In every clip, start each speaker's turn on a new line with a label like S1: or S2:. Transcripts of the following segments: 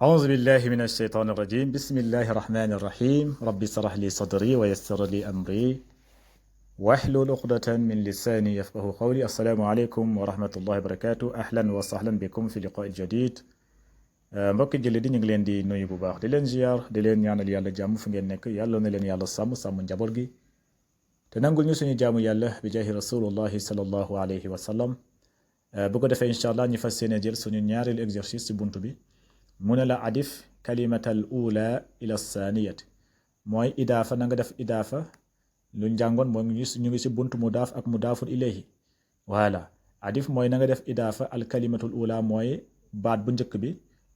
S1: أعوذ بالله من الشيطان الرجيم بسم الله الرحمن الرحيم ربي اشرح لي صدري ويسر لي أمري واحلل عقدة من لساني يفقه قولي السلام عليكم ورحمة الله وبركاته أهلا وسهلا بكم في لقاء جديد mbokki julli di ñu ngi leen di nuyu bu baax di leen ziar di leen ñaanal yàlla jàmm fu ngeen nekk yàlla na leen yàlla sàmm njaboot gi te nangul ñu suñu jaamu yàlla bi jaahi rasulullahi sallallahu alayhi wa sallam bu ko defee incha allah ñu fas yéene jël suñu ñaareelu exercice ci buntu bi mu ne la adif kalimatal ula ila saniyat mooy idaafa na nga def idaafa lu njàngoon mooy ñu ngi ci buntu mudaaf ak mudaafun ilayhi voilà adif mooy na nga def idaafa al kalimatul ula mooy baat bu njëkk bi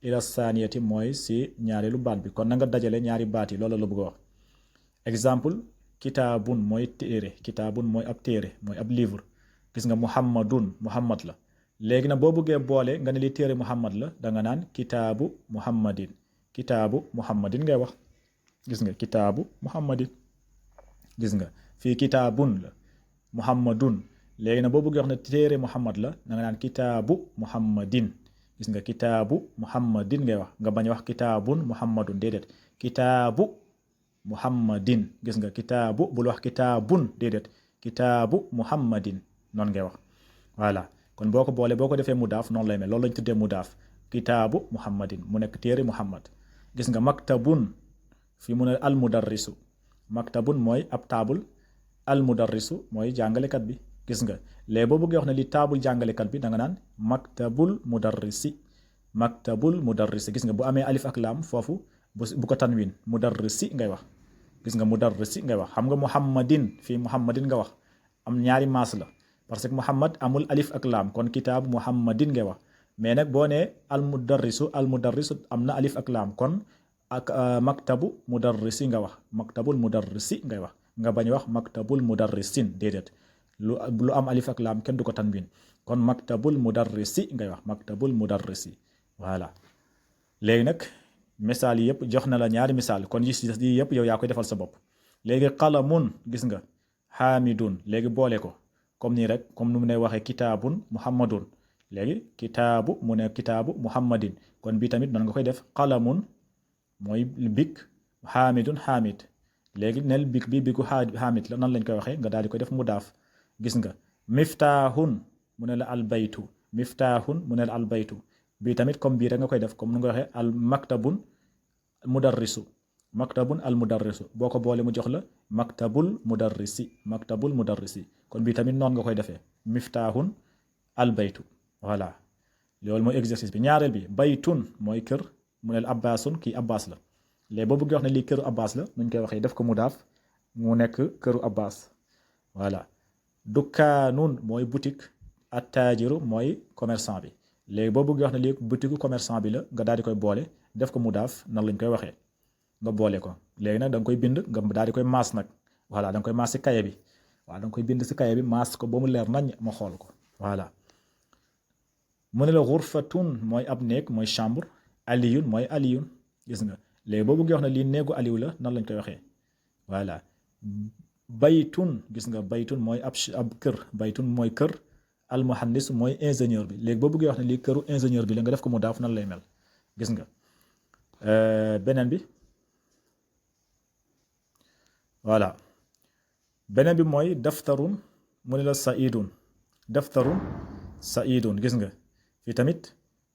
S1: ila saniyati mooy ci ñaareelu baat bi kon na nga dajale ñaari baat yi loolu la bëgg a wax exemple kitaabun mooy téere kitaabun mooy ab téere mooy ab livre gis nga muhammad la léegi nag boo bëggee boole nga ne li téere muhammad la da nga naan kitaabu muhammadin ngay wax gis nga kitaabu muhammadin gis nga fii kitaabun la muhammadun léegi nag boo bëggee wax ne téere muhammad la da nga naan kitaabu muhammadin gis nga kitaabu muhammadin ngay wax nga bañ a wax kitaabun muhammadun déedéet kitaabu muhammadin gis nga kitaabu bul wax kitaabun déedéet kitaabu muhammadin noonu ngay wax voilà kon boo ko boolee boo ko defee mudaaf noonu lay mel loolu lañ tuddee mudaaf kitaabu muhammadin mu nekk téere muhammad gis nga maktabun fii mu ne al mudarrisu maktabun mooy ab taabul al mudarrisu mooy jàngalekat bi gis nga léegi boo bëggee wax ne li taabul jàngalekat bi da nga naan maktabul mudarrisi gis nga bu amee alif ak laam foofu bu ko tanwin mudarrisi ngay wax gis nga mudarrisi ngay wax xam nga muhammadin fii muhammadin nga wax am ñaari maas la parce que muhammad amul alif ak laam kon kitaabu muhammadin ngay wax mais nag boo nee al mudarrisu am na alif ak laam kon ak maktabu mudarrisi nga wax maktabul mudarrisi ngay wax nga bañ wax maktabul mudarrisin déedéet lu am alif ak laam kenn du ko tanwin kon maktabul mudarrisi ngay wax maktabul mudarrisi voilà léegi nag misaal yi yëpp jox na la ñaari misaal kon yi yëpp yow yaa koy defal sa bopp léegi qalamun gis nga xaamidun léegi boole ko comme nii rek comme nu mu ne waxee kitaabun muhammadun léegi kitaabu mu ne kitaabu muhammadin kon bii tamit noonu nga koy def qalamun mooy bik xaamidun xaamid léegi nel bik bi biku xaamid la nan lañ koy waxee nga daal di koy def mudaaf gis nga miftaahun mu ne la albaytu miftaahun mu ne la albaytu bii tamit comme bii rek nga koy def comme nu nga waxee al maktabun al mudarrisu boo ko boole mu jox la maktabul mudarrisi kon bii tamit noonu nga koy defee miftaahun al baytu voilà loolu mooy exercice bi ñaareel bi baytun mooy kër mu ne la abbaasun kii abbaas la léegi boo bëggee wax ne lii këru abbaas la nuñ koy waxee def ko mudaaf mu nekk këru abbaas voilà dukkaanun mooy boutique attaajiru mooy commerçant bi léegi boo bëggee wax ne lii boutique commerçant bi la nga daal di koy boole def ko mudaaf nan lañ koy waxee nga boole ko léegi nag da nga koy bind nga daal di koy maas nag voilà da nga koy maas ci kaye bi waaw da nga koy bind ci kaye bi maas ko ba mu leer nañ ma xool ko voilà mu ne la xurfatun mooy ab néeg mooy chambre aliyun mooy aliyun gis nga léegi boo bëggee wax ne lii néegu aliw la nan lañ koy waxee voilà baytun gis nga baytun mooy ab kër baytun mooy kër almuhandis mooy ingénieur bi léegi boo bëggee wax ne lii këru ingénieur bi la nga def ko mu daaf nan lay mel gis nga beneen bi voilà beneen bi mooy daftarun mu ne la saidun gis nga fii tamit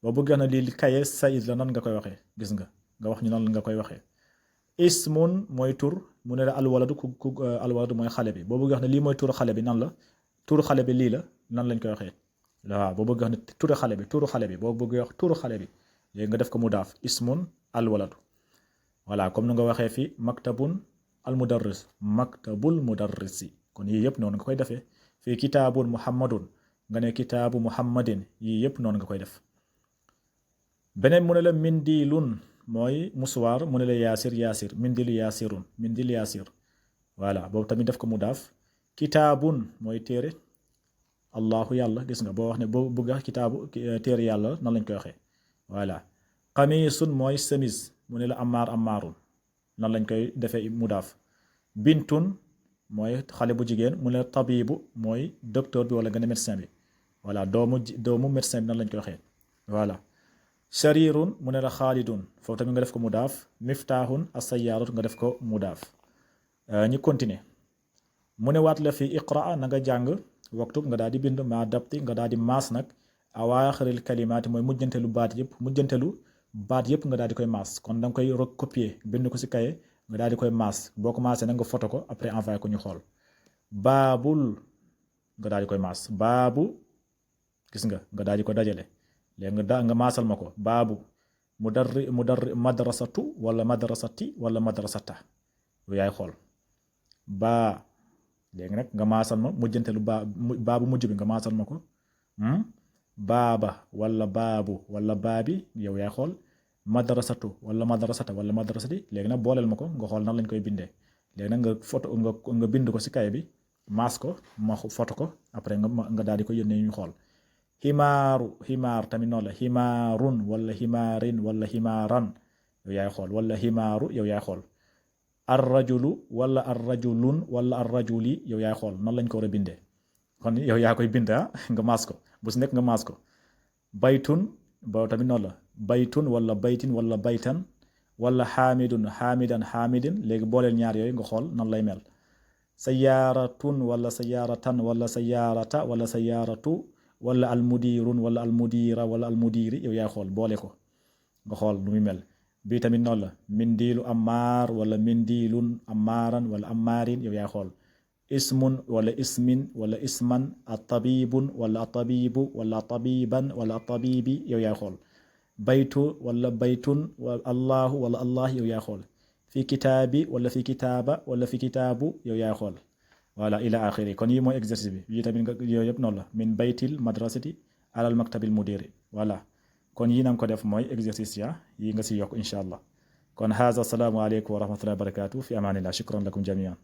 S1: boo bëggee wax ne lii kaye said la nan nga koy waxee gis nga wax ñu nan nga koy waxee ismun mooy tur mu ne la alwaladu alwaladu mooy xale bi boo bëggee wax ne lii mooy turu xale bi nan la turu xale bi lii la nan lañ koy waxee waaw boo bëggee wax ne turu xale bi boo bëggee wax turu xale bi léegi nga def ko mudaaf ismun alwaladu voilà comme nu nga waxee fii maktabun maktabul mudarrisi kon yii yëpp noonu nga koy defee fii kitaabun muhammadun nga ne kitaabu muhammadin yii yëpp noonu nga koy def beneen mu ne la mindilun mooy musuwaar mu ne la yaasir mindil yaasir voilà boobu tamit def ko mudaaf kitaabun mooy téere allahu yàlla gis nga boo wax ne boo bëgg a kitaabu téere yàlla nan lañ koy waxee voilà xamiisun mooy chemise mu ne la amaarun nan lañ koy defee mudaaf bintun mooy xale bu jigéen mu ne tabibu mooy docteur bi wala nga ne médecin bi voilà doomu médecin bi nan lañ koy waxee voilà sharirun mu ne la xaalidun foofu tamit nga def ko mudaaf. miftaaxun as-sayyaaratu nga def ko mudaaf. ñu continuer mu ne waat la fi iqra na nga jàng waktub nga daal di bind ma dabti nga daal di maas nag awaaxiril kalimaati mooy mujjantelu baat yëpp nga daal di koy maas kon da nga koy recopier bind ko si kaye nga daal di koy maas boo ko maasee nag nga photo ko après envoyé ko ñu xool. baabul nga daal di koy maas baabu gis nga daal di ko dajale léegi nga maasal ma ko baabu mudarri madrasatu wala madrasati wala madrasata yooyu yaay xool baa léegi nag nga maasal ma mujjantelu baabu mujj bi nga maasal ma ko baaba wala baabu wala baabi yow yaay xool madrasatu wala madrasata wala madrasati léegi nag booleel ma ko nga xool nan lañ koy bindee léegi nag nga photo nga bind ko si kay bi maas ko ma photo ko après nga daal di ko yónnee ñu xool. ximaar tamit noonu la ximaarun wala ximaarin wala ximaaran yow yaay xool wala ximaaru yow yaay xool. arrajulu wala arrajulun wala arrajuli yow yaay xool nan lañ ko war a bindee kon yow yaa koy bind nga maas ko bu si nekk nga maas ko. baytun boobu tamit noonu la baytun wala baytin wala baytan wala xaamidun xaamidan xaamidin léegi booleel ñaar yooyu nga xool nan lay mel. sayaaratun wala sayaaratan wala sayaarata wala sayaaratu wala almudirun wala almudira wala almudiri yow yaay xool boole ko nga xool nu muy mel. bii tamit noonu la mindiilu ammaar wala mindiilun ammaaran wala ammaarin yow yaay xool. ismun wala ismin wala isman atabibun wala atabibu wala atabiban wala atabibi yow yaay xool. baytu wala baytun wala allahu wala allah yow yaay xool. fi kitaabi wala fi kitaaba wala fi kitaabu yow yaay xool. voilà ila axiri kon yi mooy exercice bi yi tamit nga yooyu yëpp noonu la min baytil madrasati alal maktabil mudiri voilà kon yi nanga ko def mooy exercice ya yi nga si yokk incha allah kon haza asalaamu aleykum wa rahmatullahi wa barakatuh fi amanillah shukran lakum jamian